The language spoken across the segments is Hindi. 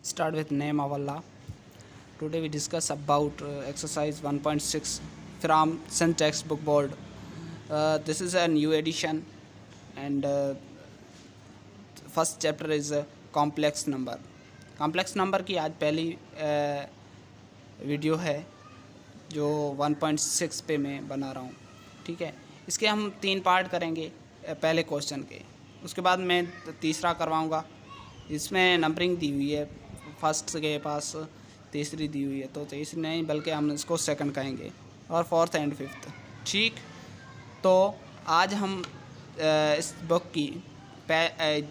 Start with name of Allah. Today we discuss about exercise 1.6 from Sun Textbook Board. This is a new edition, and first chapter is complex number. Complex number की आज पहली वीडियो है जो 1.6 पे मैं बना रहा हूँ। ठीक है, इसके हम 3 पार्ट करेंगे पहले क्वेश्चन के, उसके बाद मैं तीसरा करवाऊँगा। इसमें नंबरिंग दी हुई है, फर्स्ट के पास तीसरी दी हुई है, तो तीसरी नहीं बल्कि हम इसको सेकंड कहेंगे, और फोर्थ एंड फिफ्थ। ठीक, तो आज हम इस बुक की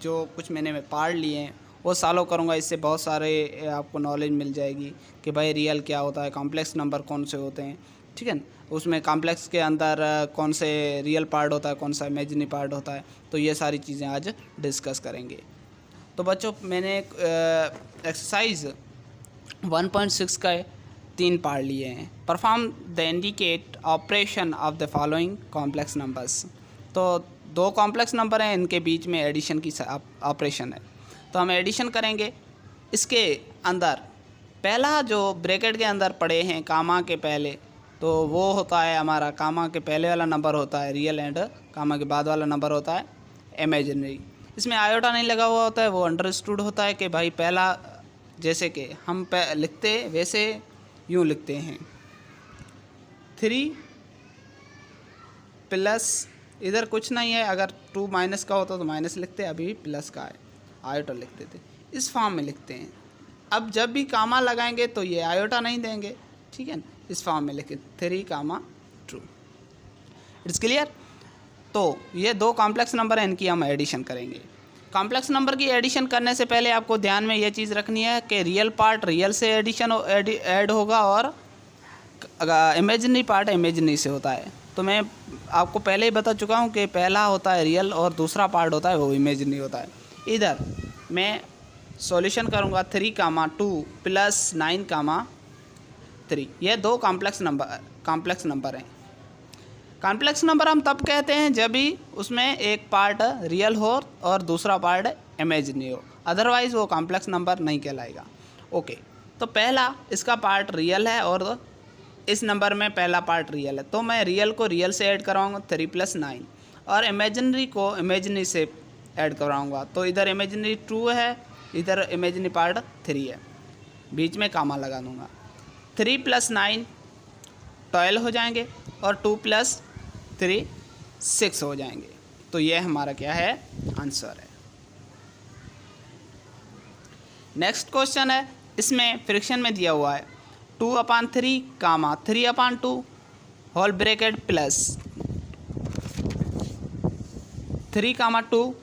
जो कुछ मैंने पार्ट लिए हैं वो सॉल्व करूँगा। इससे बहुत सारे आपको नॉलेज मिल जाएगी कि भाई रियल क्या होता है, कॉम्प्लेक्स नंबर कौन से होते हैं। ठीक है, उसमें कॉम्प्लेक्स के अंदर कौन से रियल पार्ट होता है, कौन सा इमेजिनरी पार्ट होता है, तो ये सारी चीज़ें आज डिस्कस करेंगे। तो बच्चों, मैंने एक्सरसाइज 1.6 का 3 पार्ट लिए हैं। Perform the indicate operation of the following complex numbers. तो 2 कॉम्प्लेक्स नंबर हैं, इनके बीच में एडिशन की ऑपरेशन है, तो हम एडिशन करेंगे। इसके अंदर पहला जो ब्रैकेट के अंदर पड़े हैं कामा के पहले, तो वो होता है हमारा, कामा के पहले वाला नंबर होता है रियल, एंड कामा के बाद वाला नंबर होता है इमेजिनरी। इसमें आयोटा नहीं लगा हुआ होता है, वो अंडरस्टूड होता है कि भाई पहला, जैसे कि हम लिखते वैसे यूँ लिखते हैं 3 प्लस, इधर कुछ नहीं है, अगर 2 माइनस का होता तो माइनस लिखते, अभी प्लस का है आयोटा लिखते थे, इस फॉर्म में लिखते हैं। अब जब भी कामा लगाएंगे तो ये आयोटा नहीं देंगे, ठीक है ना, इस फॉर्म में लिखे 3, इट्स क्लियर। तो ये 2 कॉम्प्लेक्स नंबर हैं, इनकी हम एडिशन करेंगे। कॉम्प्लेक्स नंबर की एडिशन करने से पहले आपको ध्यान में ये चीज़ रखनी है कि रियल पार्ट रियल से ऐड होगा और इमेजिनरी पार्ट इमेजिनरी से होता है। तो मैं आपको पहले ही बता चुका हूँ कि पहला होता है रियल और दूसरा पार्ट होता है वो इमेजिनरी होता है। इधर मैं सॉल्यूशन करूँगा 3, 2 प्लस 9, 3। ये 2 कॉम्प्लेक्स नंबर हैं। कॉम्प्लेक्स नंबर हम तब कहते हैं जब भी उसमें एक पार्ट रियल हो और दूसरा पार्ट इमेजिनरी हो, अदरवाइज़ वो कॉम्प्लेक्स नंबर नहीं कहलाएगा। ओके, तो पहला इसका पार्ट रियल है और इस नंबर में पहला पार्ट रियल है, तो मैं रियल को रियल से ऐड कराऊंगा 3 + 9, और इमेजिनरी को इमेजिनरी से ऐड कराऊंगा। तो इधर इमेजिनरी 2 है, इधर इमेजिनरी पार्ट 3 है, बीच में कामा लगा दूंगा। 3 + 9 12 हो जाएंगे, और 2 + 3 6 हो जाएंगे। तो ये हमारा क्या है, आंसर है। नेक्स्ट क्वेश्चन है, इसमें फ्रिक्शन में दिया हुआ है 2/3, 3/2 होल ब्रैकेट प्लस 3, 2,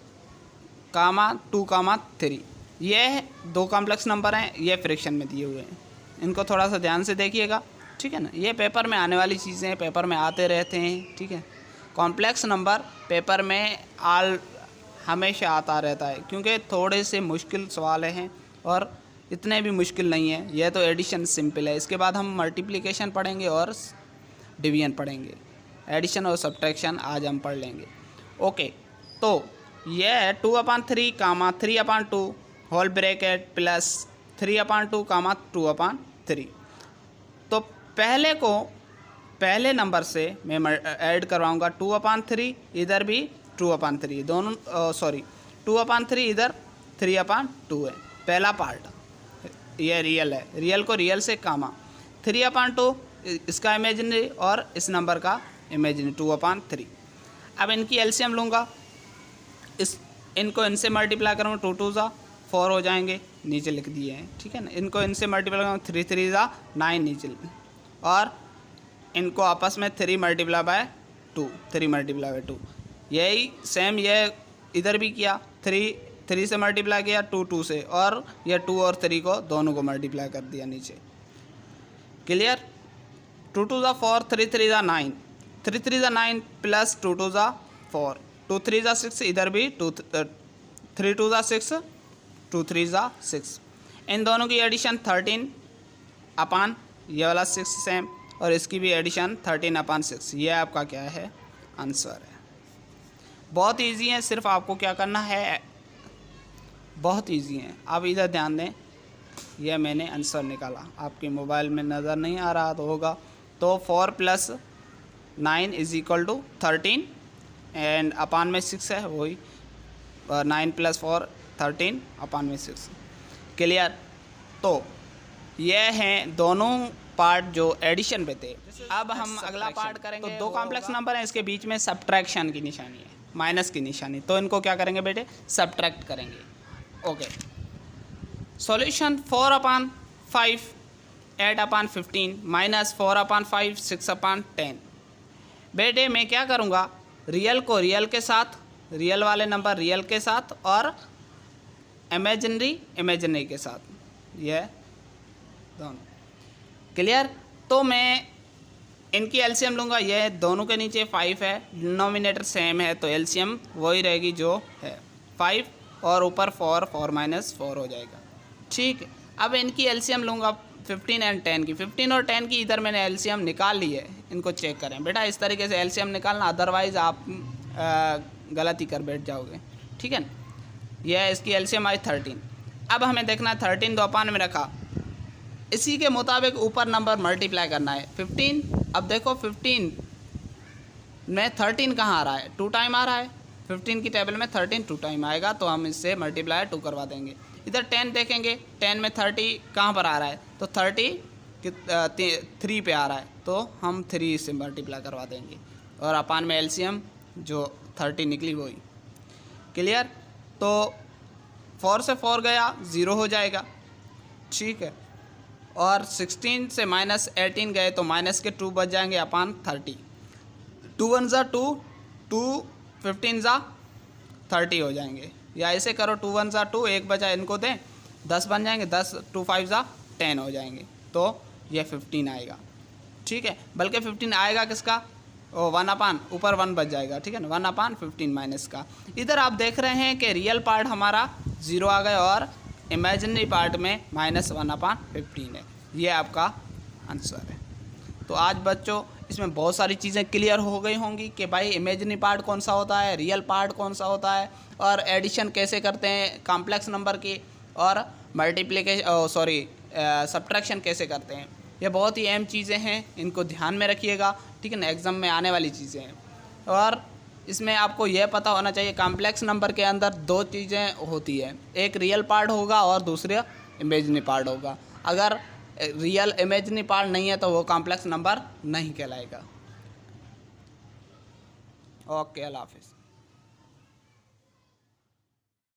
3। ये 2 कॉम्प्लेक्स नंबर हैं, ये फ्रिक्शन में दिए हुए हैं, इनको थोड़ा सा ध्यान से देखिएगा। ठीक है ना, ये पेपर में आने वाली चीज़ें हैं, पेपर में आते रहते हैं। ठीक है, कॉम्प्लेक्स नंबर पेपर में हमेशा आता रहता है, क्योंकि थोड़े से मुश्किल सवाल हैं और इतने भी मुश्किल नहीं है। यह तो एडिशन सिंपल है, इसके बाद हम मल्टीप्लिकेशन पढ़ेंगे और डिवीजन पढ़ेंगे, एडिशन और सब्ट्रैक्शन आज हम पढ़ लेंगे। ओके, तो यह है 2/3, 3/2 होल ब्रैकेट प्लस 3/2, 2/3। तो पहले नंबर से मैं ऐड करवाऊँगा 2/3, इधर भी 2/3, दोनों 2/3, इधर 3/2 है। पहला पार्ट ये रियल है, रियल को रियल से कामा, 3/2 इसका इमेजिनरी और इस नंबर का इमेजिनरी 2/3। अब इनकी एलसीएम लूँगा, इनको इनसे मल्टीप्लाई करूँगा, 2 2 4 हो जाएंगे, नीचे लिख दिए हैं। ठीक है ना, इनको इनसे मल्टीप्लाई करूँगा 3 3 9 नीचे, और इनको आपस में 3 × 2, 3 × 2। यही सेम ये इधर भी किया, 3 से मल्टीप्लाई किया, 2 2 से, और यह 2 और 3 को दोनों को मल्टीप्लाई कर दिया नीचे। क्लियर, 2 2 4, 3 3 9, 3 3 9 प्लस 2 2 4, 2 3 6, इधर भी 3 2 6, 2 3 6। इन दोनों की एडिशन 13/, ये वाला 6 सेम, और इसकी भी एडिशन 13/6। ये आपका क्या है, आंसर है। बहुत इजी है, सिर्फ आपको क्या करना है, बहुत इजी है। आप इधर ध्यान दें, ये मैंने आंसर निकाला। आपके मोबाइल में नज़र नहीं आ रहा तो होगा। तो 4 + 9 = 13 एंड अपान में 6 है वही, 9 + 4 13 अपान में 6। क्लियर। तो ये हैं दोनों पार्ट जो एडिशन पे थे। अब हम अगला पार्ट करेंगे। तो दो कॉम्प्लेक्स नंबर हैं, इसके बीच में सब्ट्रैक्शन की निशानी है, माइनस की निशानी। तो इनको क्या करेंगे बेटे, सब्ट्रैक्ट करेंगे। ओके। Solution 4/5 8/15 minus 4/5 6/10। बेटे मैं क्या करूँगा, रियल को रियल के साथ, रियल वाले नंबर रियल के साथ और इमेजिनरी के साथ, ये दोनों। क्लियर। तो मैं इनकी एलसीएम लूँगा। ये दोनों के नीचे 5 है, डिनोमिनेटर सेम है, तो एलसीएम वही रहेगी जो है 5 और ऊपर 4 4 - 4 हो जाएगा। ठीक है। अब इनकी एलसीएम लूँगा 15 और 10 की। 15 और 10 की इधर मैंने एलसीएम निकाल ली है, इनको चेक करें बेटा। इस तरीके से एलसीएम निकालना, अदरवाइज़ आप गलती कर बैठ जाओगे। ठीक है ना। यह इसकी एलसीएम आई 13। अब हमें देखना है 13 दो अपान में रखा, इसी के मुताबिक ऊपर नंबर मल्टीप्लाई करना है 15। अब देखो 15 में 13 कहाँ आ रहा है, 2 टाइम आ रहा है। 15 की टेबल में 13 2 टाइम आएगा, तो हम इससे मल्टीप्लाई 2 करवा देंगे। इधर 10 देखेंगे, 10 में 30 कहाँ पर आ रहा है, तो 30 3 पे आ रहा है, तो हम 3 से मल्टीप्लाई करवा देंगे। और अपान में एलसीएम जो 30 निकली वही। क्लियर। तो 4 से 4 गया, 0 हो जाएगा। ठीक है। और 16 से -18 गए तो माइनस के 2 बच जाएंगे अपान 30। 2 × 1 = 2, 2 15 × 30 हो जाएंगे। या ऐसे करो 2 × 1 = 2, 1 बचा इनको दें, 10 बन जाएंगे। 10 2 5 × 10 हो जाएंगे, तो ये 15 आएगा। ठीक है। बल्कि 15 आएगा किसका, 1 ऊपर 1 बच जाएगा। ठीक है ना, 1/15 माइनस का। इधर आप देख रहे हैं कि रियल पार्ट हमारा 0 आ गया और इमेजिनरी पार्ट में -1/15 है। ये आपका आंसर है। तो आज बच्चों इसमें बहुत सारी चीज़ें क्लियर हो गई होंगी कि भाई इमेजिनरी पार्ट कौन सा होता है, रियल पार्ट कौन सा होता है, और एडिशन कैसे करते हैं कॉम्प्लेक्स नंबर की, और सब्ट्रैक्शन कैसे करते हैं। ये बहुत ही अहम चीज़ें हैं, इनको ध्यान में रखिएगा। ठीक है ना, एग्ज़ाम में आने वाली चीज़ें हैं। और इसमें आपको यह पता होना चाहिए कॉम्प्लेक्स नंबर के अंदर 2 चीज़ें होती है, एक रियल पार्ट होगा और दूसरा इमेजिनरी पार्ट होगा। अगर रियल इमेजिनरी पार्ट नहीं है तो वो कॉम्प्लेक्स नंबर नहीं कहलाएगा। ओके, अल्लाह हाफिज़।